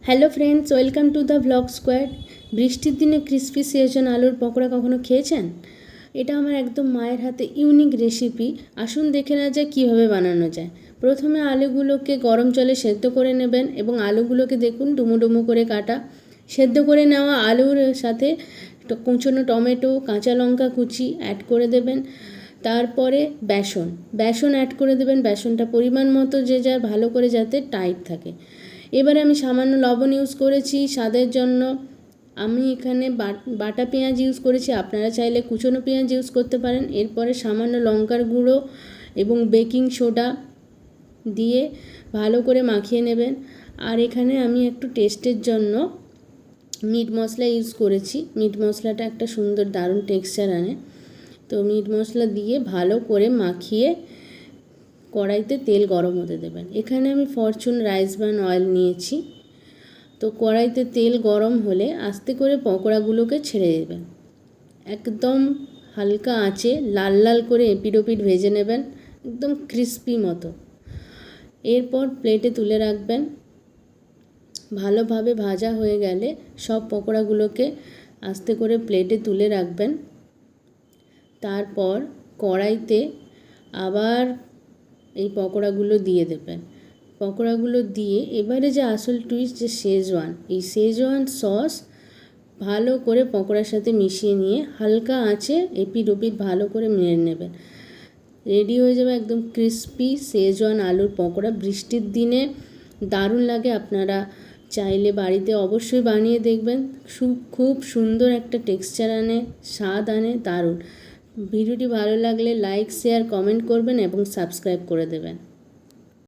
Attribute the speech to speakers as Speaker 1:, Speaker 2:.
Speaker 1: Hello friends, welcome to the vlog squad. বৃষ্টির দিনে crispy Schezwan আলুর পকোড়া কখনো খেয়েছেন? এটা আমার একদম মায়ের হাতে ইউনিক রেসিপি। আসুন দেখে নেওয়া যায় কীভাবে বানানো যায়। প্রথমে আলুগুলোকে গরম জলে সেদ্ধ করে নেবেন এবং আলুগুলোকে দেখুন ডুমো ডুমো করে কাটা। সেদ্ধ করে নেওয়া আলুর সাথে কুচনো টমেটো, কাঁচা লঙ্কা কুচি অ্যাড করে দেবেন। তারপরে বেসন অ্যাড করে দেবেন। বেসনটা পরিমাণ মতো যে যার ভালো করে যাতে টাইট থাকে। এবারে আমি সামান্য লবণ ইউজ করেছি স্বাদের জন্য। আমি এখানে বাটা পেঁয়াজ ইউজ করেছি, আপনারা চাইলে কুচনো পেঁয়াজ ইউজ করতে পারেন। এরপরে সামান্য লঙ্কার গুঁড়ো এবং বেকিং সোডা দিয়ে ভালো করে মাখিয়ে নেবেন। আর এখানে আমি একটু টেস্টের জন্য মিট মশলা ইউজ করেছি। মিট মশলাটা একটা সুন্দর দারুণ টেক্সচার আনে। তো মিট মশলা দিয়ে ভালো করে মাখিয়ে কড়াইতে তেল গরম হতে দেবেন। এখানে আমি ফরচুন রাইস ব্রান অয়েল নিয়েছি। তো কড়াইতে তেল গরম হলে আস্তে করে পকোড়াগুলোকে ছেড়ে দেবেন। একদম হালকা আঁচে লাল লাল করে এপিট ওপিট ভেজে নেবেন, একদম ক্রিস্পি মতো। এরপর প্লেটে তুলে রাখবেন। ভালোভাবে ভাজা হয়ে গেলে সব পকোড়াগুলোকে আস্তে করে প্লেটে তুলে রাখবেন। তারপর কড়াইতে আবার এই পকোড়াগুলো দিয়ে দেবেন। পকোড়াগুলো দিয়ে এবারে যে আসল টুইস্ট, যে শেজওয়ান, এই শেজওয়ান সস ভালো করে পকোড়ার সাথে মিশিয়ে নিয়ে হালকা আঁচে এপিট ওপিট ভালো করে মেরে নেবেন। রেডি হয়ে যাবে একদম ক্রিস্পি শেজওয়ান আলুর পকোড়া। বৃষ্টির দিনে দারুণ লাগে। আপনারা চাইলে বাড়িতে অবশ্যই বানিয়ে দেখবেন। খুব সুন্দর একটা টেক্সচার আনে, স্বাদ আনে, দারুণ। ভিডিওটি ভালো লাগলে লাইক, শেয়ার, কমেন্ট করবেন এবং সাবস্ক্রাইব করে দেবেন।